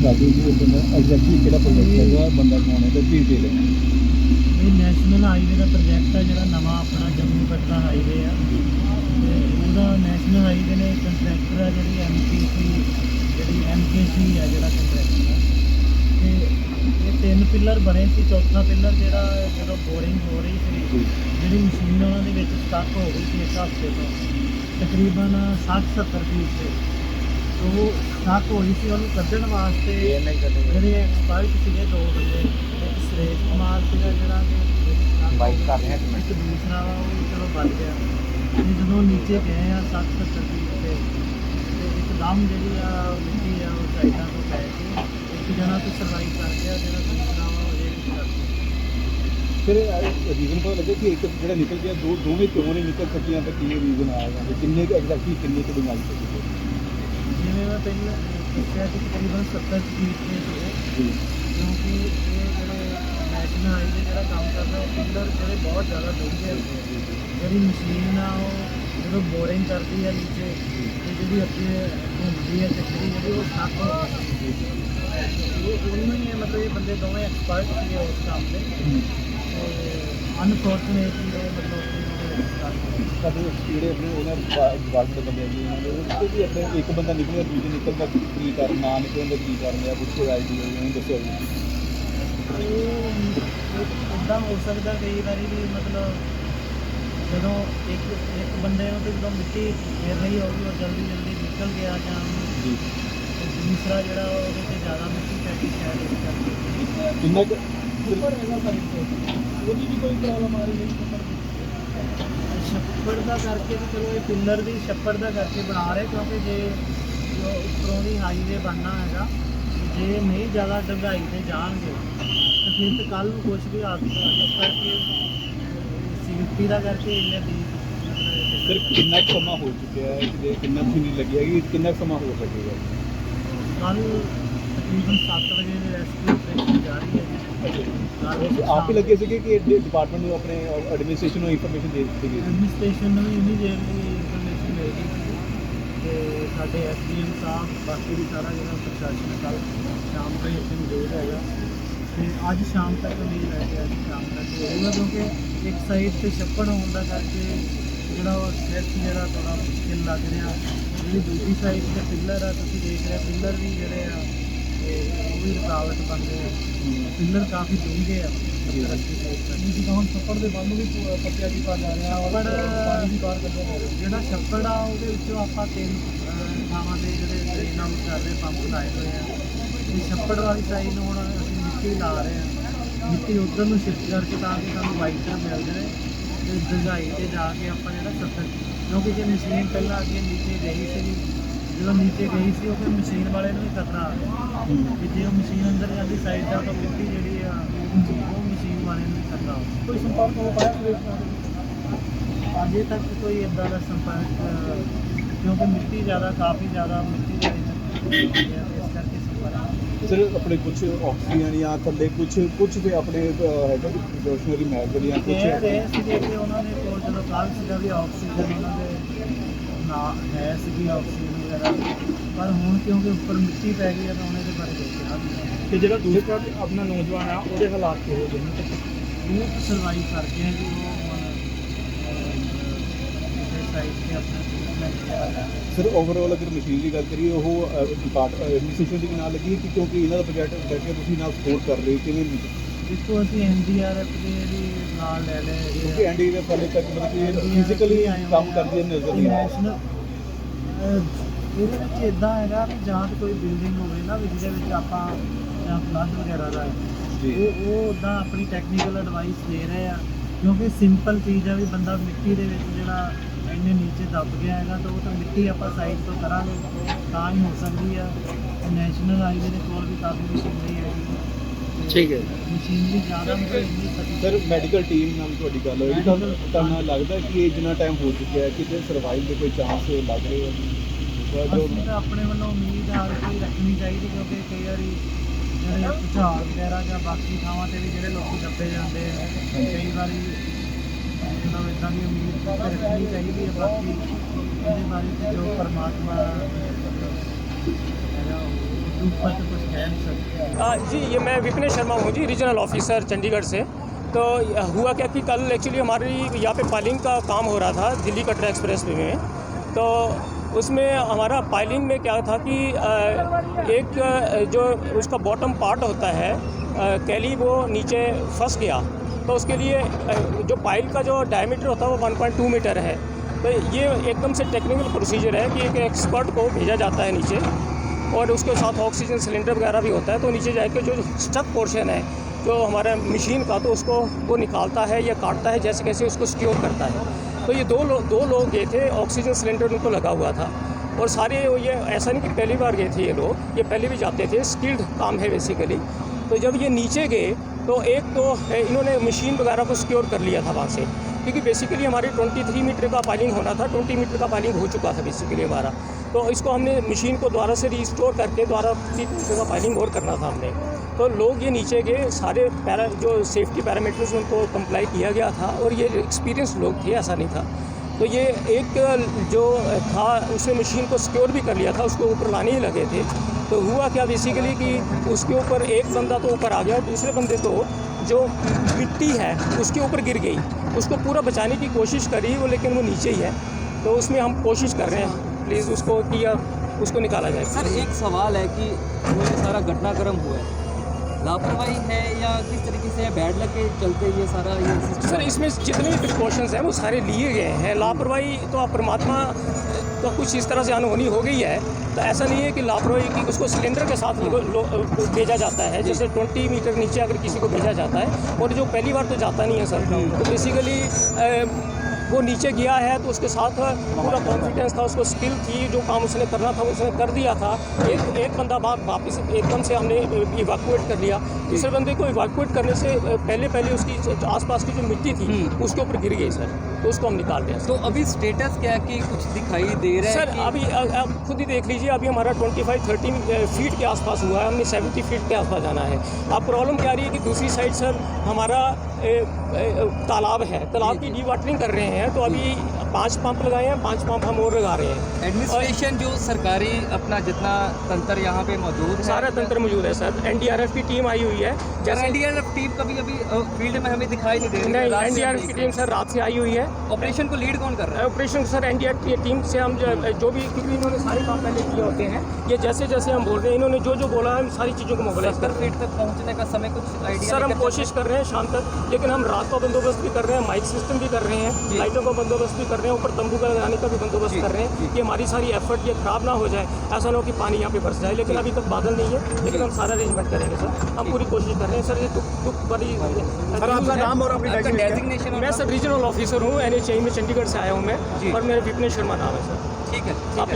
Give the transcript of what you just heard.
ਦੱਸ ਦਿਓ ਜੀ ਬੰਦਾ ਐਗਜ਼ੈਕਟਲੀ ਕਿਹੜਾ ਪ੍ਰੋਜੈਕਟ ਹੈਗਾ, ਬੰਦਾ ਕੌਣ ਹੈ ਤੇ ਕੀ ਡਿਟੇਲ ਹੈ। ਇਹ ਨੈਸ਼ਨਲ ਹਾਈਵੇ ਦਾ ਪ੍ਰੋਜੈਕਟ ਹੈ ਜਿਹੜਾ ਨਵਾਂ ਆਪਣਾ ਜੰਮੂ ਕਟੜਾ ਹਾਈਵੇ ਆ। ਤੇ ਉਹਦਾ ਨੈਸ਼ਨਲ ਹਾਈਵੇ ਨੇ ਕੰਟਰੈਕਟਰ ਆ ਜਿਹੜੀ MKC ਆ ਜਿਹੜਾ ਕੰਟਰੈਕਟਰ ਆ। ਤੇ ਇਹ 3 ਪਿੱਲਰ ਬਣੇ ਸੀ। ਚੌਥਾ ਪਿੱਲਰ ਜਿਹੜਾ ਜਦੋਂ ਬੋਰਿੰਗ ਹੋ ਰਹੀ ਸੀ, ਜਿਹੜੀ ਮਸ਼ੀਨ ਉਹਨਾਂ ਦੇ ਵਿੱਚ ਸਟਕ ਹੋ ਗਈ ਸੀ ਇੱਕ ਹਫ਼ਤੇ ਤੋਂ ਤਕਰੀਬਨ 60-70 ਫੀਟ ਤੇ। ਉਹ ਸਟਕ ਹੋਈ ਸੀ, ਉਹਨੂੰ ਕੱਢਣ ਵਾਸਤੇ ਜਿਹੜੇ ਐਕਸਪਰਟ ਸੀਗੇ 2 ਬੰਦੇ, ਇੱਕ ਸੁਰੇਸ਼ ਕੁਮਾਰ ਸੀਗਾ ਜਿਹੜਾ ਕਿ ਬਾਈਕ ਕਰ ਰਿਹਾ, ਇੱਕ ਦੂਸਰਾ ਵਾ ਉਹ ਚਲੋ ਬਚ ਗਿਆ। ਤੇ ਜਦੋਂ ਨੀਚੇ ਗਏ ਆ 60-70 ਫੀਟ ਤੇ ਇੱਕਦਮ ਜਿਹੜੀ ਆ ਮਿੱਟੀ ਆ ਉਹ ਸਾਈਡਾਂ ਤੋਂ ਪੈ ਕੇ ਇੱਕ ਜਣਾ ਤਾਂ ਸਰਵਾਈਵ ਕਰ ਗਿਆ, ਜਿਹੜਾ ਦੂਸਰਾ ਵਾ ਉਹ ਜੇ ਕਰ ਗਿਆ। ਫਿਰ ਰੀਜ਼ਨ ਪਤਾ ਲੱਗੇ ਕਿ ਇੱਕ ਜਿਹੜਾ ਨਿਕਲ ਗਿਆ, ਦੋਵੇਂ ਕਿਉਂ ਨਹੀਂ ਨਿਕਲ ਸਕੀਆਂ ਤੇ ਕੀ ਰੀਜ਼ਨ ਆਇਆ ਜਾਂ ਕਿੰਨੇ ਕੁ ਐਗਜ਼ੈਕਟਲੀ ਕਿੰਨੇ ਕੁ ਡੂੰਘਾਈ ਸੀ? ਜਿਵੇਂ ਮੈਂ ਪਹਿਲਾਂ ਦੱਸਿਆ ਕਿ ਤਕਰੀਬਨ 70 ਫੀਟ ਦੇ ਸੀਗੇ, ਕਿਉਂਕਿ ਇਹ ਜਿਹੜੇ ਨੈਸ਼ਨਲ ਹਾਈਵੇ ਜਿਹੜਾ ਕੰਮ ਕਰਦਾ ਉਹ ਪਿੱਲਰ ਜਿਹੜੇ ਬਹੁਤ ਜ਼ਿਆਦਾ ਡੂੰਘੇ ਹੁੰਦੇ ਆ। ਜਿਹੜੀ ਮਸ਼ੀਨ ਆ ਉਹ ਜਦੋਂ ਬੋਰਿੰਗ ਕਰਦੀ ਹੈ ਨੀਚੇ ਤੇ ਜਿਹੜੀ ਅੱਗੇ ਘੁੰਮਦੀ ਹੈ ਚੱਕਰੀ ਜਿਹੜੀ ਉਹ ਸਟਕ ਹੋ ਗਈ। ਉਹਨੂੰ ਹੀ ਮਤਲਬ ਇਹ ਬੰਦੇ ਦੋਵੇਂ ਐਕਸਪਰਟ ਸੀਗੇ ਉਸ ਕੰਮ ਦੇ। ਅਨਫੋਰਚੂਨੇਟਲੀ ਉਹ ਮਤਲਬ ਸਾਡੇ ਜਿਹੜੇ ਆਪਣੇ ਉਹਨਾਂ ਡਿਪਾਰਟਮੈਂਟ ਦੇ ਬੰਦੇ ਜੀ ਉਹਨਾਂ ਦੇ ਵੀ ਆਪਣੇ ਇੱਕ ਬੰਦਾ ਨਿਕਲਿਆ ਦੂਜੇ ਨਿਕਲਦਾ ਕੀ ਕਾਰਨ, ਨਾ ਨਿਕਲਣ ਦਾ ਕੀ ਕਾਰਨ ਆ, ਕੁਛ ਆਈਡੀਆ ਉਹਨੂੰ ਦੱਸਿਆ ਜੀ। ਇੱਦਾਂ ਹੋ ਸਕਦਾ ਕਈ ਵਾਰੀ ਵੀ ਮਤਲਬ ਜਦੋਂ ਇੱਕ ਬੰਦੇ ਨੂੰ ਤੇ ਜਦੋਂ ਮਿੱਟੀ ਘੇਰ ਰਹੀ ਹੋਊਗੀ ਉਹ ਜਲਦੀ ਨਿਕਲ ਗਿਆ ਜਾਂ ਦੂਸਰਾ ਜਿਹੜਾ ਉਹਦੇ 'ਤੇ ਜ਼ਿਆਦਾ ਮਿੱਟੀ ਪੈ ਕੇ ਸ਼ਾਇਦ ਇਸ ਕਰਕੇ ਕਿੰਨਾ ਕੁ ਉੱਪਰ ਹੈਗਾ ਸਾਈਡ 'ਤੇ ਉਹਦੀ ਵੀ ਕੋਈ ਪ੍ਰੋਬਲਮ ਆ ਰਹੀ ਹੈ। ਛੱਪੜ ਦਾ ਕਰਕੇ ਵੀ ਚਲੋ ਇਹ ਪਿੱਲਰ ਵੀ ਛੱਪੜ ਦਾ ਕਰਕੇ ਬਣਾ ਰਹੇ, ਕਿਉਂਕਿ ਜੇ ਜੋ ਉੱਪਰੋਂ ਦੀ ਹਾਈਵੇ ਬਣਨਾ ਹੈਗਾ, ਜੇ ਨਹੀਂ ਜ਼ਿਆਦਾ ਡੂੰਘਾਈ 'ਤੇ ਜਾਣਗੇ ਤਾਂ ਫਿਰ ਤਾਂ ਕੱਲ੍ਹ ਨੂੰ ਕੁਛ ਵੀ ਹਾਦਸਾ ਇਸ ਕਰਕੇ ਸੇਫਟੀ ਦਾ ਕਰਕੇ ਇੰਨੇ ਦੀ ਸਰ ਕਿੰਨਾ ਕੁ ਸਮਾਂ ਹੋ ਚੁੱਕਿਆ ਹੈ ਕਿ ਕਿੰਨਾ ਨਹੀਂ ਲੱਗਿਆ ਕਿ ਕਿੰਨਾ ਕੁ ਸਮਾਂ ਹੋ ਸਕੇਗਾ? ਕੱਲ੍ਹ ਤਕਰੀਬਨ 7 ਵਜੇ ਦੇ ਰੈਸਕਿਊ ਆਪਰੇਸ਼ਨ ਜਾਰੀ ਹੈ। ਆਪ ਹੀ ਲੱਗੇ ਸੀਗੇ ਕਿ ਡਿਪਾਰਟਮੈਂਟ ਨੂੰ ਆਪਣੇ ਐਡਮਿਨਿਸਟ੍ਰੇਸ਼ਨ ਨੂੰ ਇਨਫੋਰਮੇਸ਼ਨ ਦੇ ਦਿੱਤੀ ਗਈ? ਐਡਮਿਨਿਸਟ੍ਰੇਸ਼ਨ ਨੂੰ ਵੀ ਇਮੀਡੀਏਟਲੀ ਇਨਫੋਰਮੇਸ਼ਨ ਮਿਲ ਗਈ ਸੀ ਤੇ ਸਾਡੇ SDM ਸਾਹਿਬ ਬਾਕੀ ਵੀ ਸਾਰਾ ਜਿਹੜਾ ਪ੍ਰਸ਼ਾਸਨ ਕੱਲ੍ਹ ਸ਼ਾਮ ਤੱਕ ਇੱਥੇ ਮੌਜੂਦ ਹੈਗਾ ਤੇ ਅੱਜ ਸ਼ਾਮ ਤੱਕ ਉਮੀਦ ਹੈ ਕਿ ਅੱਜ ਸ਼ਾਮ ਤੱਕ ਹੋਊਗਾ, ਕਿਉਂਕਿ ਇੱਕ ਸਾਈਡ 'ਤੇ ਛੱਪੜ ਹੋਣ ਦਾ ਕਰਕੇ ਜਿਹੜਾ ਉਹ ਸਟ੍ਰੈਸ ਜਿਹੜਾ ਥੋੜ੍ਹਾ ਮੁਸ਼ਕਿਲ ਲੱਗ ਰਿਹਾ। ਜਿਹੜੀ ਦੂਜੀ ਸਾਈਡ 'ਤੇ ਪਿੱਲਰ ਆ ਤੁਸੀਂ ਦੇਖ ਰਹੇ ਪਿੱਲਰ ਵੀ ਜਿਹੜੇ ਆ ਉਹ ਵੀ ਰੁਕਾਵਟ ਬਣਦੇ ਆ। ਪਿੱਲਰ ਕਾਫੀ ਡੂੰਘੇ ਆ ਹੁਣ ਛੱਪੜ ਦੇ ਬੰਨ ਵੀ ਪੱਟਿਆ ਕੀਤਾ ਜਾ ਰਿਹਾ ਔਰ ਪਾਣੀ ਵੀ ਬਾਹਰ ਕੱਢਿਆ ਜਾ ਰਿਹਾ। ਜਿਹੜਾ ਛੱਪੜ ਆ ਉਹਦੇ ਵਿੱਚੋਂ ਆਪਾਂ 3 ਥਾਵਾਂ ਦੇ ਜਿਹੜੇ ਡਰੇਨ ਆਊਟ ਕਰ ਰਹੇ ਪੰਪ ਲਾਏ ਹੋਏ ਆ। ਤੇ ਛੱਪੜ ਵਾਲੀ ਸਾਈਡ ਨੂੰ ਹੁਣ ਅਸੀਂ ਮਿੱਟੀ ਲਾ ਰਹੇ ਹਾਂ, ਮਿੱਟੀ ਉੱਧਰ ਨੂੰ ਸ਼ਿਫਟ ਕਰਕੇ ਤਾਂ ਕਿ ਸਾਨੂੰ ਵਾਈਟਰ ਮਿਲ ਜਾਵੇ ਤੇ ਡੂੰਘਾਈ 'ਤੇ ਜਾ ਕੇ ਆਪਾਂ ਜਿਹੜਾ 70, ਕਿਉਂਕਿ ਜੇ ਮਸ਼ੀਨ ਪਹਿਲਾਂ ਅੱਗੇ ਨੀਚੇ ਗਈ ਸੀ, ਜਦੋਂ ਨੀਚੇ ਗਈ ਸੀ ਉਹ ਫਿਰ ਮਸ਼ੀਨ ਵਾਲੇ ਨੂੰ ਵੀ ਖਤਰਾ ਆ ਗਿਆ ਕਿ ਜੇ ਉਹ ਮਸ਼ੀਨ ਅੰਦਰ ਜਾਂਦੀ ਸਾਈਡ ਦਾ ਤਾਂ ਮਿੱਟੀ ਜਿਹੜੀ ਆ ਉਹ ਮਸ਼ੀਨ ਵਾਲੇ ਨੂੰ ਵੀ ਖਤਰਾ ਹੋ। ਕੋਈ ਸੰਪਰਕ ਹੋ ਪਾਇਆ ਅਜੇ ਤੱਕ ਕੋਈ ਇੱਦਾਂ ਦਾ ਸੰਪਰਕ, ਕਿਉਂਕਿ ਮਿੱਟੀ ਕਾਫੀ ਜ਼ਿਆਦਾ ਮਿੱਟੀ ਦੇ ਵਿੱਚ ਇਸ ਕਰਕੇ ਸੰਪਰਕ। ਸਰ ਆਪਣੇ ਕੁਝ ਆਕਸੀਜਨ ਜਾਂ ਥੱਲੇ ਕੁਝ ਤੇ ਆਪਣੇ ਹੈਗਾ ਪ੍ਰੋਫੈਸ਼ਨਲੀ ਮੈਟਰ ਜਾਂ ਕੁਝ ਰਹੇ ਸੀਗੇ ਕਿ ਉਹਨਾਂ ਦੇ ਕੋਲ ਜਦੋਂ ਕੱਲ੍ਹ ਸੀਗਾ ਵੀ ਆਕਸੀਜਨ ਉਹਨਾਂ ਦੇ ਨਾ ਹੈ ਸੀਗੀ ਆਕਸੀਜਨ ਵਗੈਰਾ, ਪਰ ਹੁਣ ਕਿਉਂਕਿ ਉੱਪਰ ਮਿੱਟੀ ਪੈ ਗਈ ਹੈ ਤਾਂ ਹੁਣ ਇਹਦੇ ਬਾਰੇ ਦੇਖਿਆ ਤੇ ਜਿਹੜਾ ਦੂਸਰਾ ਆਪਣਾ ਨੌਜਵਾਨ ਆ ਉਹਦੇ ਹਾਲਾਤ ਕਿਹੋ ਜਿਹੇ ਨੇ? ਉਹ ਸਰਵਾਈਵ ਕਰਦੇ ਆ ਜੀ। ਉਹ ਕਿਸੇ ਸਾਈਡ 'ਤੇ ਆਪਣਾ ਟ੍ਰੀਟਮੈਂਟ ਸਰ ਓਵਰਆਲ ਅਗਰ ਮਸ਼ੀਨ ਦੀ ਗੱਲ ਕਰੀਏ ਉਹ ਐਡਮਿਨਿਸਟ੍ਰੇਸ਼ਨ ਦੀ ਵੀ ਨਾਲ ਲੱਗੀ ਕਿ ਕਿਉਂਕਿ ਇਹਨਾਂ ਦਾ ਪ੍ਰੋਜੈਕਟ ਕਰਕੇ ਤੁਸੀਂ ਨਾਲ ਸਪੋਰਟ ਕਰ ਰਹੇ ਕਿਵੇਂ? ਦੇਖੋ ਅਸੀਂ NDRF ਦੇ ਵੀ ਨਾਲ ਲੈ ਲਏ ਕਿਉਂਕਿ NDRF ਵਾਲੇ ਤੱਕ ਮਤਲਬ ਕਿ ਫਿਜ਼ੀਕਲੀ ਕੰਮ ਕਰਦੀ ਨਜ਼ਰ ਨਹੀਂ ਆ ਨੈਸ਼ਨਲ। ਇਹਦੇ ਵਿੱਚ ਇੱਦਾਂ ਹੈਗਾ ਵੀ ਜਾਂ ਤਾਂ ਕੋਈ ਬਿਲਡਿੰਗ ਹੋਵੇ ਨਾ ਵੀ ਜਿਹਦੇ ਵਿੱਚ ਆਪਾਂ ਜਾਂ ਫਲੱਡ ਵਗੈਰਾ ਦਾ ਉਹ ਉੱਦਾਂ ਆਪਣੀ ਟੈਕਨੀਕਲ ਐਡਵਾਈਸ ਦੇ ਰਹੇ ਆ, ਕਿਉਂਕਿ ਸਿੰਪਲ ਚੀਜ਼ ਆ ਵੀ ਬੰਦਾ ਮਿੱਟੀ ਦੇ ਵਿੱਚ ਜਿਹੜਾ ਇੰਨੇ ਨੀਚੇ ਦੱਬ ਗਿਆ ਹੈਗਾ ਤਾਂ ਉਹ ਤਾਂ ਮਿੱਟੀ ਆਪਾਂ ਸਾਈਡ ਤੋਂ ਕਰਾਂਗੇ ਤਾਂ ਹੀ ਹੋ ਸਕਦੀ ਆ। ਨੈਸ਼ਨਲ ਹਾਈਵੇ ਦੇ ਕੋਲ ਵੀ ਕਾਫੀ ਮਸ਼ੀਨਰੀ ਹੈਗੀ। ਠੀਕ ਹੈ, ਮਸ਼ੀਨਰੀ ਜ਼ਿਆਦਾ ਮਤਲਬ ਇੰਨੀ ਸਰ ਮੈਡੀਕਲ ਟੀਮ ਨਾਲ ਤੁਹਾਡੀ ਗੱਲ ਹੋਈ ਤਾਂ ਤੁਹਾਨੂੰ ਲੱਗਦਾ ਕਿ ਇਹ ਜਿੰਨਾ ਟਾਈਮ ਹੋ ਚੁੱਕਿਆ ਹੈ ਕਿਤੇ ਸਰਵਾਈਵ ਦੇ ਕੋਈ ਚਾਂਸ ਲੱਗ ਰਹੇ ਹੋ? ਅਸੀਂ ਤਾਂ ਆਪਣੇ ਵੱਲੋਂ ਉਮੀਦ ਹਰ ਕੋਈ ਰੱਖਣੀ ਚਾਹੀਦੀ, ਕਿਉਂਕਿ ਕਈ ਵਾਰੀ ਜਿਹੜੇ ਭੁਚਾਲ ਵਗੈਰਾ ਜਾਂ ਬਾਕੀ ਥਾਵਾਂ 'ਤੇ ਵੀ ਜਿਹੜੇ ਲੋਕ ਦੱਬੇ ਜਾਂਦੇ ਆ, ਕਈ ਵਾਰੀ ਮਤਲਬ ਇੱਦਾਂ ਦੀ ਉਮੀਦ ਰੱਖਣੀ ਚਾਹੀਦੀ ਹੈ। ਬਾਕੀ ਇਹਦੇ ਬਾਰੇ ਜੋ ਪਰਮਾਤਮਾ ਹੈਗਾ ऊपर तो कुछ है नहीं सर। जी, ये मैं विपिन शर्मा हूँ जी, रीजनल ऑफिसर चंडीगढ़ से। तो हुआ क्या कि कल एक्चुअली हमारी यहाँ पे पाइलिंग का काम हो रहा था दिल्ली कटरा एक्सप्रेस वे में। तो उसमें हमारा पाइलिंग में क्या था कि एक जो उसका बॉटम पार्ट होता है कैली, वो नीचे फंस गया। तो उसके लिए जो पाइल का जो डायमीटर होता है वो 1.2 मीटर है। तो ये एकदम से टेक्निकल प्रोसीजर है कि एक एक्सपर्ट को भेजा जाता है नीचे, और उसके साथ ऑक्सीजन सिलेंडर वगैरह भी होता है। तो नीचे जाके जो स्टक पोर्शन है जो हमारा मशीन का, तो उसको वो निकालता है या काटता है, जैसे कैसे उसको सिक्योर करता है। तो ये दो लोग गए थे, ऑक्सीजन सिलेंडर उनको लगा हुआ था। और सारे ये ऐसा नहीं कि पहली बार गए थे ये लोग, ये पहले भी जाते थे, स्किल्ड काम है बेसिकली। तो जब ये नीचे गए तो एक तो इन्होंने मशीन वगैरह को सिक्योर कर लिया था वहाँ से, क्योंकि बेसिकली हमारी 23 मीटर का पाइलिंग होना था, 20 मीटर का पाइलिंग हो चुका था बेसिकली हमारा। तो इसको हमने मशीन को दोबारा से रिस्टोर करके दोबारा 30 मीटर का पाइलिंग और करना था हमने। तो लोग ये नीचे गए, सारे जो सेफ्टी पैरामीटर्स उनको कंप्लाई किया गया था, और ये एक्सपीरियंस लोग थे, ऐसा नहीं था। तो ये एक जो था उसने मशीन को सिक्योर भी कर लिया था, उसको ऊपर लाने ही लगे थे। तो हुआ क्या बेसिकली कि उसके ऊपर एक बंदा तो ऊपर आ गया, दूसरे बंदे तो जो मिट्टी है उसके ऊपर गिर गई। उसको पूरा बचाने की कोशिश करी वो, लेकिन वो नीचे ही है। तो उसमें हम कोशिश कर रहे हैं प्लीज़ उसको कि उसको निकाला जाए। सर एक सवाल है कि वो ये सारा घटनाक्रम हुआ है, लापरवाही है या किस तरीके से बैड लग के चलते ये सारा ये सिस्टम? सर इसमें जितने भी प्रिकॉशंस हैं वो सारे लिए गए हैं। लापरवाही तो आप परमात्मा तो कुछ इस तरह से अनहोनी हो गई है। तो ऐसा नहीं है कि लापरवाही की उसको सिलेंडर के साथ भेजा जाता है, जैसे 20 मीटर नीचे अगर किसी को भेजा जाता है, और जो पहली बार तो जाता नहीं है सर। तो बेसिकली वो नीचे गया है तो उसके साथ पूरा कॉन्फिडेंस था, उसको स्किल थी, जो काम उसने करना था उसने कर दिया था। एक बंदा वापस एकदम से हमने इवैक्यूएट कर लिया। दूसरे बंदे को इवैक्यूएट करने से पहले उसकी आसपास की जो मिट्टी थी उसके ऊपर गिर गई सर, तो उसको हम निकाल रहे हैं। तो अभी स्टेटस क्या कि कुछ दिखाई दे रहा है सर? अभी आप खुद ही देख लीजिए, अभी हमारा 25-30 फीट के आसपास हुआ है, हमने 70 फीट के आसपास जाना है। अब प्रॉब्लम क्या आ रही है कि दूसरी साइड सर हमारा तालाब है, तालाब की डीवाटरिंग कर रहे हैं। तो अभी 5 पंप लगाए हैं, 5 पंप हम और लगा रहे हैं। एडमिनिस्ट्रेशन जो सरकारी अपना जितना तंत्र यहाँ पे मौजूद है, सारा तंत्र मौजूद है सर। एनडीआरएफ की टीम आई हुई है। जैसे एनडीआरएफ टीम कभी अभी फील्ड में हमें दिखाई नहीं दे रही। नहीं, एनडीआरएफ की टीम सर रात से आई हुई है। ऑपरेशन को लीड कौन कर रहा है? ऑपरेशन सर एनडीआरएफ की टीम से हम जो भी, क्योंकि इन्होंने सारे काम पहले किए होते हैं, ये जैसे जैसे हम बोल रहे हैं इन्होंने जो बोला है हम सारी चीज़ों को मोबिलाइज कर 70 फीट तक पहुँचने का समय कुछ आइडिया? सर हम कोशिश कर रहे हैं शाम तक, लेकिन हम रात का बंदोबस्त भी कर रहे हैं, माइक सिस्टम भी कर रहे हैं, लाइटों का बंदोबस्त भी कर रहे हैं, ऊपर तंबू का लगाने का भी बंदोबस्त कर रहे हैं कि हमारी सारी एफर्ट ये खराब ना हो जाए। ऐसा ना हो कि पानी यहाँ पे बरस जाए, लेकिन अभी तक बादल नहीं है, लेकिन हम सारा अरेंजमेंट करेंगे सर। हम पूरी कोशिश कर रहे हैं सर। ये दुख बड़ी। सर आपका नाम और अपनी डेजिग्नेशन? मैं सर रीजनल ऑफिसर हूँ, NHI में चंडीगढ़ से आया हूँ मैं, और मेरा विपिन शर्मा नाम है सर। ठीक है। आप